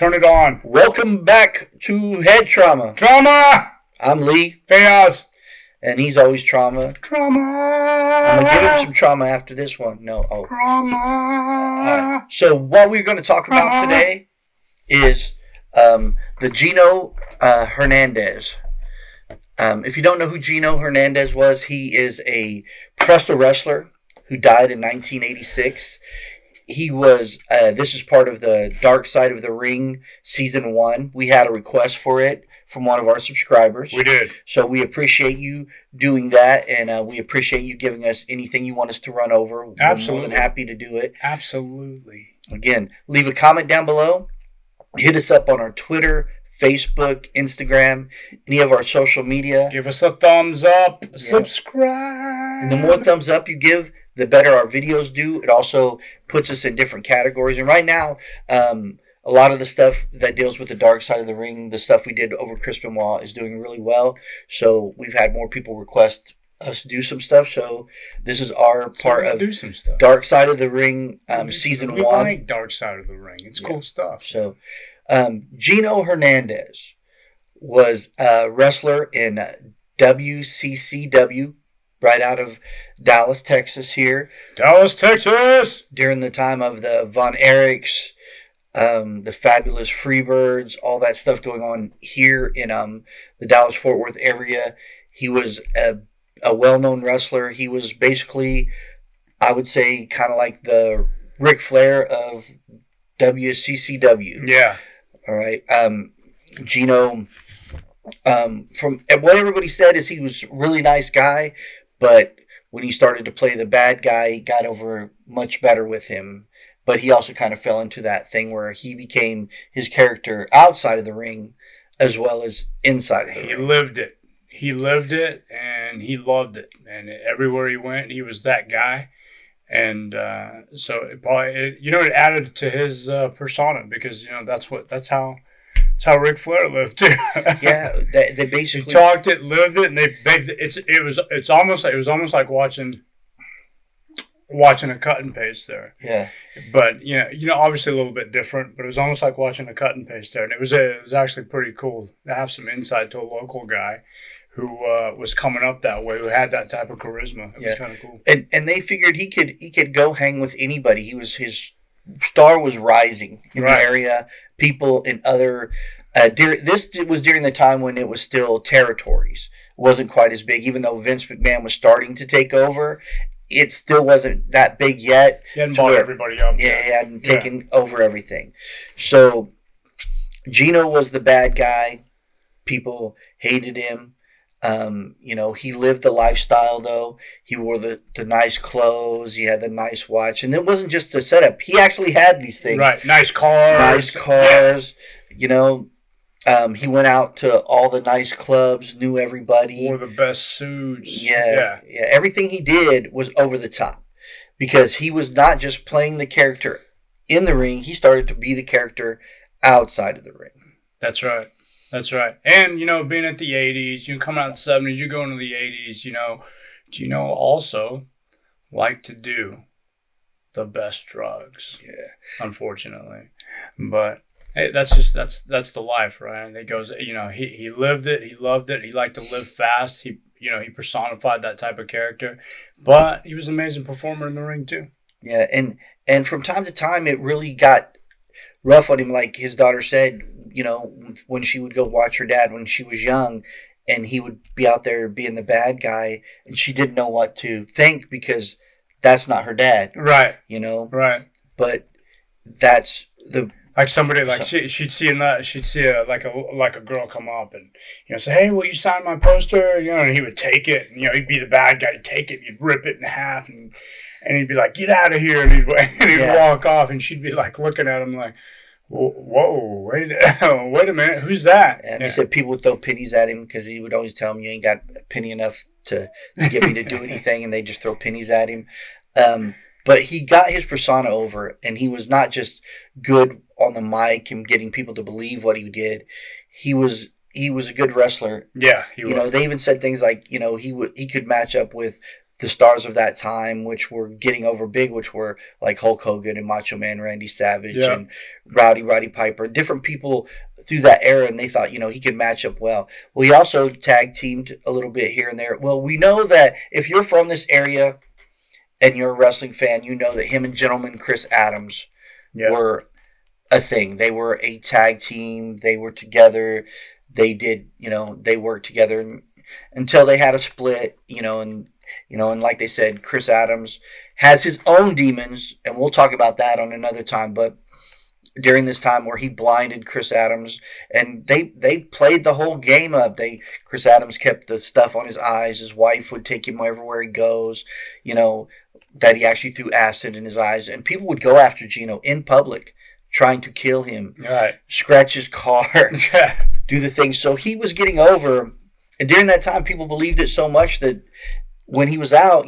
Turn it on. Welcome back to HeadTrauma. Trauma! I'm Lee. Chaos. And he's always trauma. Trauma. I'm going to give him some trauma after this one. No. Oh. Trauma. Right. So what we're going to talk about today is the Gino Hernandez. If you don't know who Gino Hernandez was, he is a professional wrestler who died in 1986. He was, this is part of the Dark Side of the Ring Season 1. We had a request for it from one of our subscribers. We did. So we appreciate you doing that, and we appreciate you giving us anything you want us to run over. Absolutely. We're more than happy to do it. Absolutely. Again, leave a comment down below. Hit us up on our Twitter, Facebook, Instagram, any of our social media. Give us a thumbs up. Yeah. Subscribe. And the more thumbs up you give, the better our videos do. It also puts us in different categories. And right now, a lot of the stuff that deals with the Dark Side of the Ring, the stuff we did over Chris Benoit, is doing really well. So we've had more people request us do some stuff. So this is our part of do some stuff. Dark Side of the Ring Season 1. We like Dark Side of the Ring. It's cool stuff. So Gino Hernandez was a wrestler in WCCW, right out of Dallas, Texas here. Dallas, Texas! During the time of the Von Erichs, the Fabulous Freebirds, all that stuff going on here in the Dallas-Fort Worth area. He was a well-known wrestler. He was basically, I would say, kind of like the Ric Flair of WCCW. Yeah. All right. Gino, from what everybody said, is he was a really nice guy, but when he started to play the bad guy, he got over much better with him. But he also kind of fell into that thing where he became his character outside of the ring as well as inside of the ring. He lived it. He lived it, and he loved it. And everywhere he went, he was that guy. And so it probably, it added to his persona, because that's how Ric Flair lived too. Yeah, they basically he talked it, lived it, and they begged it. It was almost like watching a cut and paste there. Yeah. But obviously a little bit different, but it was almost like watching a cut and paste there, and it was actually pretty cool to have some insight to a local guy who was coming up that way, who had that type of charisma. It was kind of cool. And they figured he could go hang with anybody. His star was rising in the area. People in other this was during the time when it was still territories. It wasn't quite as big, even though Vince McMahon was starting to take over. It still wasn't that big yet. He hadn't bought everybody up. Yeah, he hadn't taken over everything. So Gino was the bad guy. People hated him. He lived the lifestyle, though. He wore the nice clothes. He had the nice watch. And it wasn't just a setup. He actually had these things. Right. Nice cars. Yeah. He went out to all the nice clubs, knew everybody. Wore the best suits. Yeah. Everything he did was over the top, because he was not just playing the character in the ring. He started to be the character outside of the ring. That's right. And, being at the 80s, coming out in the 70s, you go into the 80s, Gino also liked to do the best drugs. Yeah. Unfortunately. But hey, that's the life, right? And it goes, he lived it, he loved it, he liked to live fast, he personified that type of character, but he was an amazing performer in the ring too. Yeah, and from time to time it really got rough on him, like his daughter said, when she would go watch her dad when she was young, and he would be out there being the bad guy, and she didn't know what to think, because that's not her dad. Right. Right. But that's the... Like somebody, like she'd see a girl come up and say, "Hey, will you sign my poster?" And he would take it. And, he'd be the bad guy. He'd take it. He'd rip it in half, and he'd be like, "Get out of here!" And he'd walk off, and she'd be like looking at him like, "Whoa, wait a minute, who's that?" And they said people would throw pennies at him, because he would always tell them, "You ain't got a penny enough to get me to do anything," and they just throw pennies at him. But he got his persona over, and he was not just good on the mic and getting people to believe what he did. He was a good wrestler. Yeah, he was. They even said things like, he could match up with the stars of that time, which were getting over big, which were like Hulk Hogan and Macho Man Randy Savage and Roddy Piper, different people through that era, and they thought, he could match up well. Well, he also tag teamed a little bit here and there. Well, we know that if you're from this area and you're a wrestling fan, you know that him and Gentleman Chris Adams were a thing. They were a tag team. They were together. They did, they worked together until they had a split, and like they said, Chris Adams has his own demons, and we'll talk about that on another time. But during this time where he blinded Chris Adams, and they played the whole game up. Chris Adams kept the stuff on his eyes. His wife would take him everywhere he goes, that he actually threw acid in his eyes. And people would go after Gino in public, trying to kill him, scratch his car, do the thing. So he was getting over. And during that time, people believed it so much that when he was out,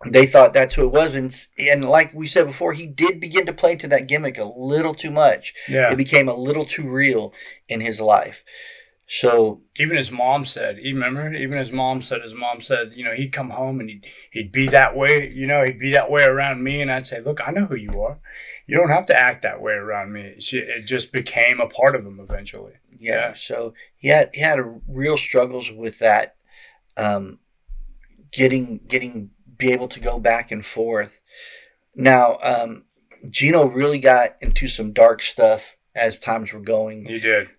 they thought that's who it was. And like we said before, he did begin to play to that gimmick a little too much. Yeah. It became a little too real in his life. So even his mom said, his mom said, he'd come home and he'd be that way, he'd be that way around me. And I'd say, look, I know who you are. You don't have to act that way around me. It just became a part of him eventually. Yeah. So he had real struggles with that, be able to go back and forth. Now, Gino really got into some dark stuff as times were going. He did.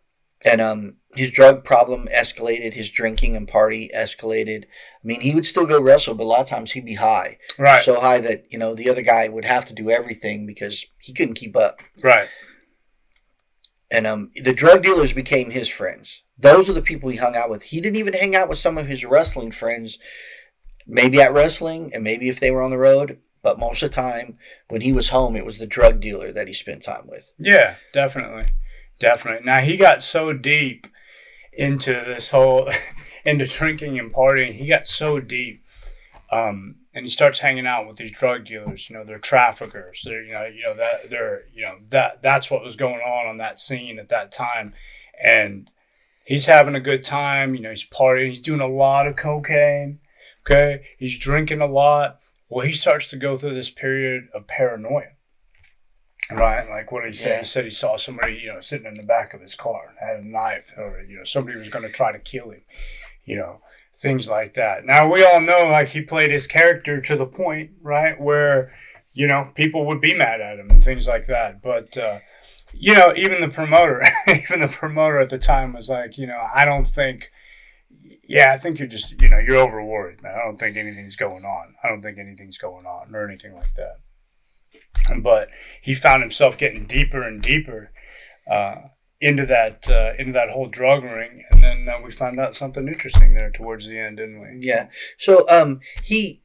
And his drug problem escalated. His drinking and party escalated. I mean, he would still go wrestle, but a lot of times he'd be high. Right. So high that, the other guy would have to do everything because he couldn't keep up. Right. And the drug dealers became his friends. Those are the people he hung out with. He didn't even hang out with some of his wrestling friends, maybe at wrestling and maybe if they were on the road. But most of the time when he was home, it was the drug dealer that he spent time with. Yeah, definitely. Definitely. Now, he got so deep into this whole, into drinking and partying. He got so deep, and he starts hanging out with these drug dealers. They're traffickers. That's what was going on that scene at that time. And he's having a good time. He's partying. He's doing a lot of cocaine. Okay, he's drinking a lot. Well, he starts to go through this period of paranoia. Right, like what he said. Yeah. He said he saw somebody, sitting in the back of his car and had a knife, or somebody was going to try to kill him, things like that. Now we all know, like, he played his character to the point, right, where people would be mad at him and things like that. But even the promoter, at the time was like, I don't think. Yeah, I think you're just, you're over worried, man. I don't think anything's going on. Or anything like that. But he found himself getting deeper and deeper into that whole drug ring, and then we found out something interesting there towards the end, didn't we? Yeah. So he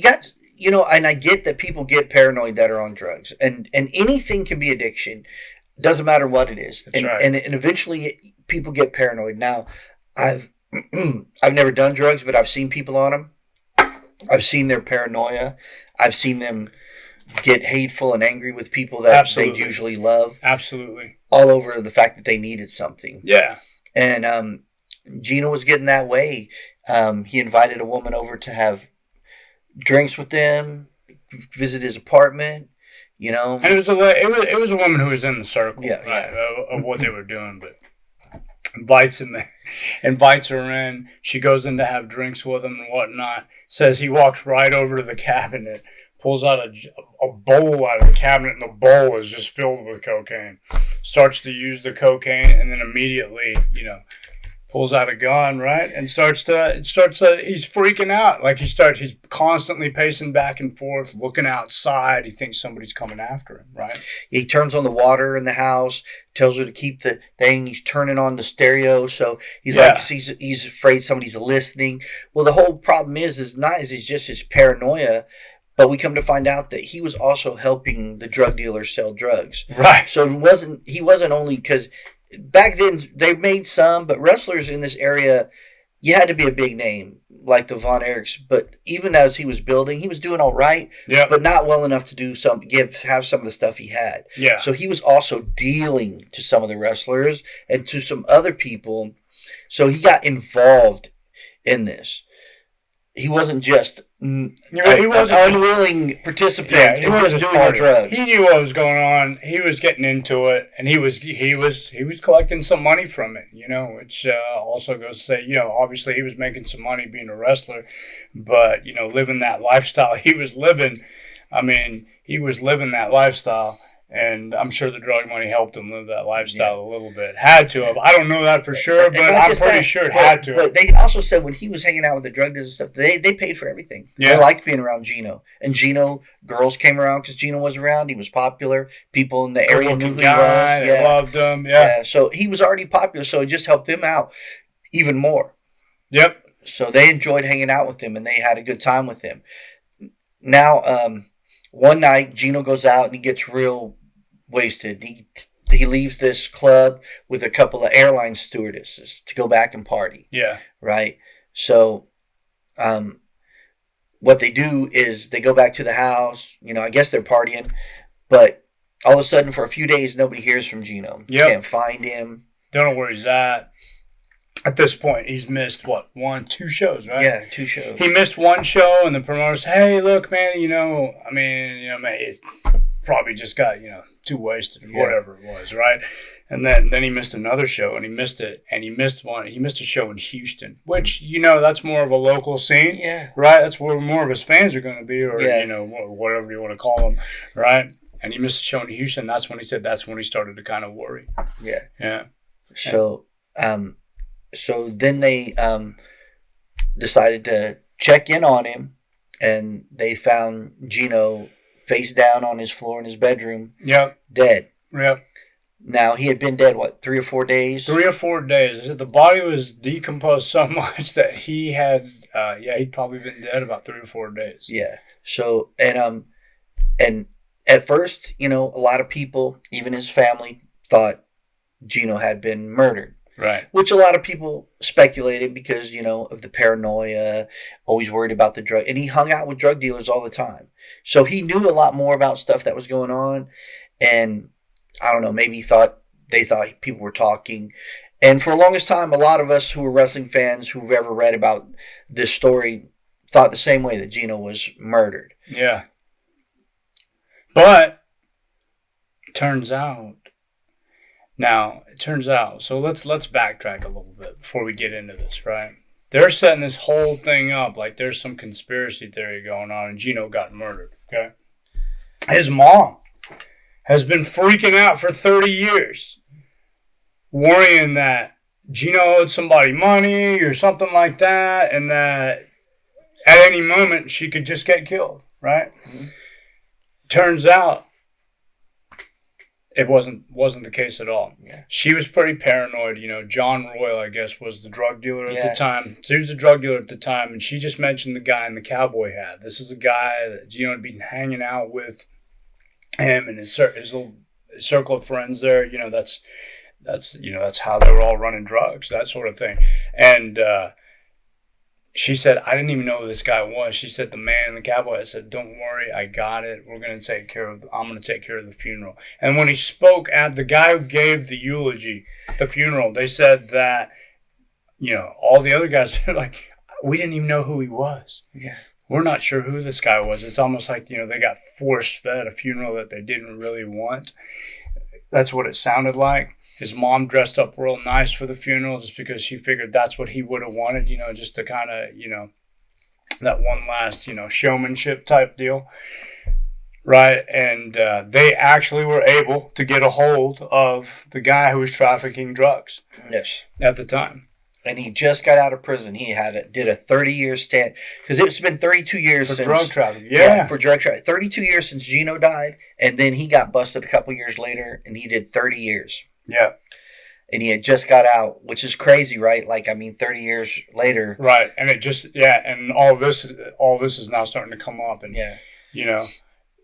got, and I get that people get paranoid that are on drugs, and anything can be addiction. Doesn't matter what it is. That's right. And eventually people get paranoid. Now, I've never done drugs, but I've seen people on them. I've seen their paranoia. I've seen them get hateful and angry with people that they usually love. Absolutely. All over the fact that they needed something. Yeah. And Gino was getting that way. He invited a woman over to have drinks with them, visit his apartment, And it was a woman who was in the circle, of what they were doing, but invites her in. She goes in to have drinks with him and whatnot. Says he walks right over to the cabinet, pulls out a bowl out of the cabinet, and the bowl is just filled with cocaine. Starts to use the cocaine, and then immediately, pulls out a gun, right? And he's freaking out. Like he's constantly pacing back and forth, looking outside. He thinks somebody's coming after him, right? He turns on the water in the house, tells her to keep the thing. He's turning on the stereo. So he's he's afraid somebody's listening. Well, the whole problem is just his paranoia. But we come to find out that he was also helping the drug dealers sell drugs. Right. So he wasn't only, because back then they made some, but wrestlers in this area, you had to be a big name like the Von Erichs. But even as he was building, he was doing all right, but not well enough to have some of the stuff he had. Yeah. So he was also dealing to some of the wrestlers and to some other people. So he got involved in this. he wasn't just he wasn't an unwilling participant in just doing the drugs. He knew what was going on. He was getting into it, and he was collecting some money from it. Which also goes to say, obviously he was making some money being a wrestler, but living that lifestyle he was living. I mean, he was living that lifestyle. And I'm sure the drug money helped him live that lifestyle a little bit. Had to have. I don't know that for sure, but I'm pretty sure it had to have. But they also said when he was hanging out with the drug dealers and stuff, they paid for everything. Yeah. They liked being around Gino. And Gino, girls came around because Gino was around. He was popular. People in the area knew who he was. They loved him. Yeah. So he was already popular, so it just helped them out even more. Yep. So they enjoyed hanging out with him, and they had a good time with him. Now, one night, Gino goes out and he gets real wasted. He leaves this club with a couple of airline stewardesses to go back and party. Yeah. Right? So, what they do is they go back to the house. I guess they're partying. But all of a sudden, for a few days, nobody hears from Gino. Yep. Can't find him. Don't know where he's at. At this point, he's missed, 2 shows, right? Yeah, 2 shows. He missed 1 show, and the promoter said, hey, look, man, he's probably just got, too wasted, whatever it was, right? And then he missed another show, and he missed it, and he missed a show in Houston, which, that's more of a local scene, right? That's where more of his fans are going to be, or, whatever you want to call them, right? And he missed a show in Houston. That's when he started to kind of worry. Yeah. Yeah. So then they decided to check in on him, and they found Gino face down on his floor in his bedroom. Yep. Dead. Yep. Now, he had been dead, 3 or 4 days? 3 or 4 days. I said the body was decomposed so much that he had, he'd probably been dead about 3 or 4 days. Yeah. So, and at first, a lot of people, even his family, thought Gino had been murdered. Right. Which a lot of people speculated because, of the paranoia, always worried about the drug. And he hung out with drug dealers all the time. So he knew a lot more about stuff that was going on. And I don't know, maybe they thought people were talking. And for the longest time, a lot of us who were wrestling fans who've ever read about this story thought the same way, that Gino was murdered. Yeah. But turns out, so let's backtrack a little bit before we get into this, right? They're setting this whole thing up like there's some conspiracy theory going on and Gino got murdered, okay? His mom has been freaking out for 30 years, worrying that Gino owed somebody money or something like that, and that at any moment she could just get killed, right? Mm-hmm. Turns out it wasn't the case at all. Yeah. She was pretty paranoid. John Royal, I guess, was the drug dealer at the time. So he was the drug dealer at the time, and she just mentioned the guy in the cowboy hat. This is a guy that Gino had been hanging out with, him and his little circle of friends there. That's how they were all running drugs, that sort of thing. And she said, I didn't even know who this guy was. She said, the man in the cowboy. I said, don't worry, I got it. I'm going to take care of the funeral. And when he spoke at the guy who gave the eulogy at the funeral, they said that, all the other guys are like, we didn't even know who he was. Yeah. We're not sure who this guy was. It's almost like, they got force-fed a funeral that they didn't really want. That's what it sounded like. His mom dressed up real nice for the funeral just because she figured that's what he would have wanted, just to kind of, that one last, showmanship type deal. Right. And they actually were able to get a hold of the guy who was trafficking drugs. Yes. At the time. And he just got out of prison. He did a 30-year stint, because it's been 32 years since drug trafficking. Yeah, for drug trafficking. 32 years since Gino died, and then he got busted a couple years later, and he did 30 years. Yeah. And he had just got out, which is crazy, right? 30 years later. Right. And it just, and all this is now starting to come up. And,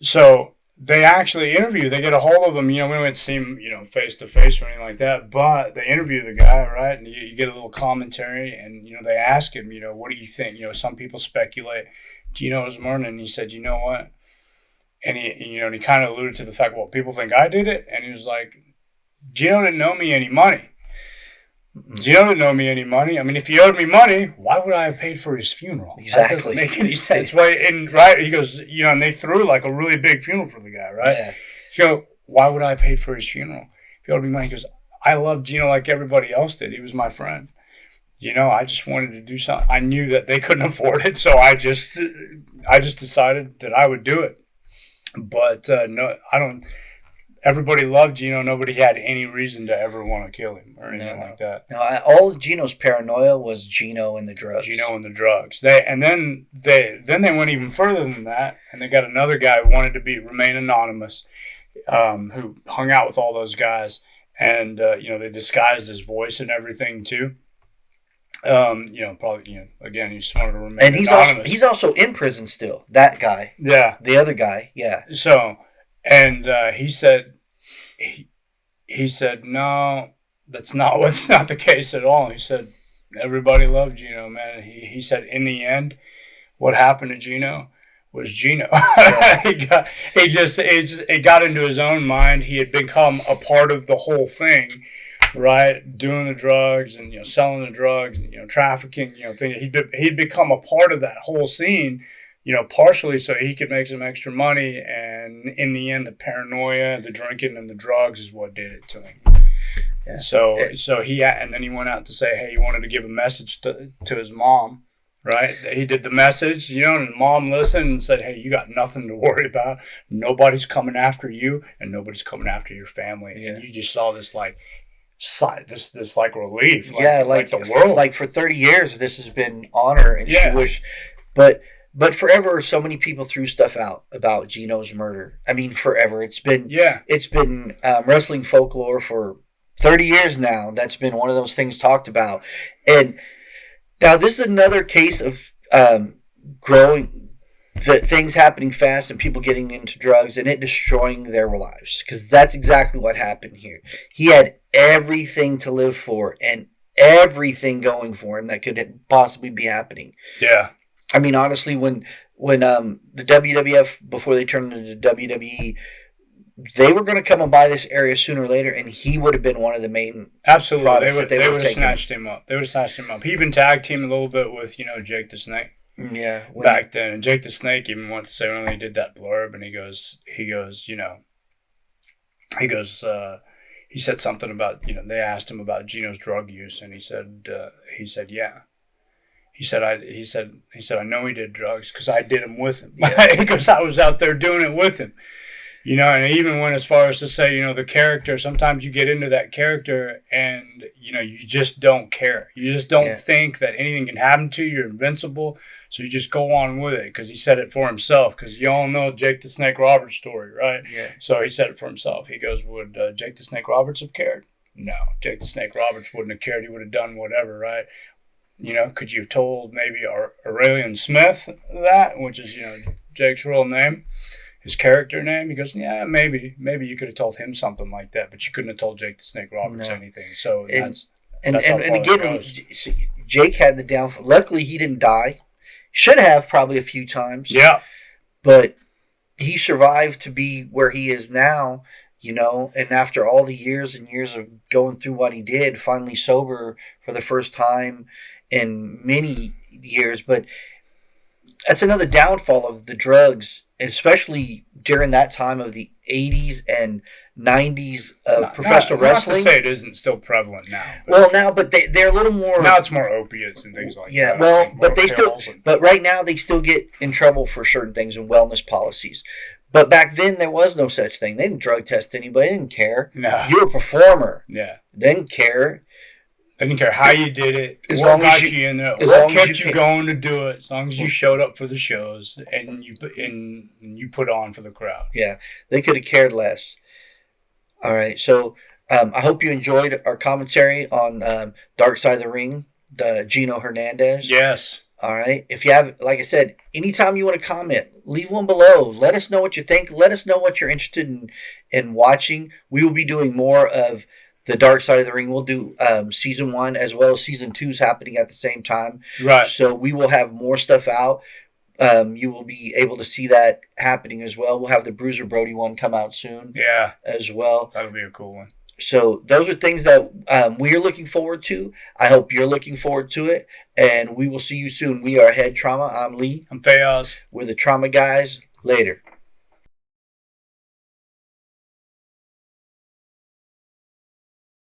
so they actually they get a hold of him. We don't see him, face to face or anything like that, but they interview the guy, right? And you get a little commentary, and, they ask him, what do you think? Some people speculate Gino was murdered, and he said, you know what? And he kind of alluded to the fact, well, people think I did it. And he was like, Gino didn't owe me any money. Gino didn't owe me any money. I mean, if he owed me money, why would I have paid for his funeral? Exactly. That doesn't make any sense. Right? He goes, and they threw like a really big funeral for the guy, right? Yeah. So why would I have paid for his funeral? If he owed me money, he goes, I loved Gino like everybody else did. He was my friend. I just wanted to do something. I knew that they couldn't afford it, so I just decided that I would do it. But no, I don't. Everybody loved Gino. Nobody had any reason to ever want to kill him or anything like that. No, all of Gino's paranoia was Gino and the drugs. Gino and the drugs. Then they went even further than that, and they got another guy who wanted to remain anonymous, who hung out with all those guys, and they disguised his voice and everything too. Probably again, he just wanted to remain anonymous. He's also in prison still. That guy. Yeah. The other guy. Yeah. So, and he said. He said, no, that's not the case at all. He said, everybody loved Gino, man. He said, in the end, what happened to Gino was Gino. Yeah. It got into his own mind. He had become a part of the whole thing, right? Doing the drugs and, selling the drugs and, trafficking, he'd become a part of that whole scene. Partially so he could make some extra money, and in the end, the paranoia, the drinking, and the drugs is what did it to him. Yeah. So then he went out to say, hey, he wanted to give a message to his mom, right? He did the message, and the mom listened and said, hey, you got nothing to worry about. Nobody's coming after you, and nobody's coming after your family. Yeah. And you just saw this this relief. Like the world. Like for 30 years, this has been honor, and she was, But forever, so many people threw stuff out about Gino's murder. I mean, forever. It's been wrestling folklore for 30 years now. That's been one of those things talked about. And now this is another case of things happening fast and people getting into drugs and it destroying their lives. Because that's exactly what happened here. He had everything to live for and everything going for him that could possibly be happening. Yeah. I mean, honestly, when the WWF, before they turned into WWE, they were going to come and buy this area sooner or later, and he would have been one of the main products they would have snatched him up. They would have snatched him up. He even tag teamed a little bit with, Jake the Snake. Yeah. Back then. And Jake the Snake even went to say when he did that blurb, and he said something about, they asked him about Gino's drug use, and he said, yeah. He said, I know he did drugs because I did them with him. Yeah. Because I was out there doing it with him. And he even went as far as to say, the character, sometimes you get into that character and, you just don't care. You just don't think that anything can happen to you. You're invincible. So you just go on with it because he said it for himself. Because you all know Jake the Snake Roberts' story, right? Yeah. So he said it for himself. He goes, would Jake the Snake Roberts have cared? No. Jake the Snake Roberts wouldn't have cared. He would have done whatever, right? Could you have told maybe Aurelian Smith that, which is, Jake's real name, his character name? He goes, yeah, maybe you could have told him something like that, but you couldn't have told Jake the Snake Roberts anything. So that's again, Jake had the downfall. Luckily, he didn't die. Should have probably a few times. Yeah. But he survived to be where he is now, and after all the years and years of going through what he did, finally sober for the first time in many years. But that's another downfall of the drugs, especially during that time of the 80s and 90s of professional wrestling. Not to say it isn't still prevalent now. But they're a little more... Now it's more opiates and things like that. Yeah, but right now they still get in trouble for certain things and wellness policies. But back then there was no such thing. They didn't drug test anybody. They didn't care. No. You were a performer. Yeah. They didn't care. They didn't care how you did it, what got you in there, what kept you going to do it, as long as you showed up for the shows and you put on for the crowd. Yeah, they could have cared less. All right, so I hope you enjoyed our commentary on Dark Side of the Ring, the Gino Hernandez. Yes. All right. If you have, like I said, anytime you want to comment, leave one below. Let us know what you think. Let us know what you're interested in watching. We will be doing more of the Dark Side of the Ring. We'll do season 1 as well as season 2 is happening at the same time. Right. So we will have more stuff out. You will be able to see that happening as well. We'll have the Bruiser Brody one come out soon. Yeah. As well. That'll be a cool one. So those are things that we're looking forward to. I hope you're looking forward to it. And we will see you soon. We are Head Trauma. I'm Lee. I'm Fayaz. We're the Trauma Guys. Later.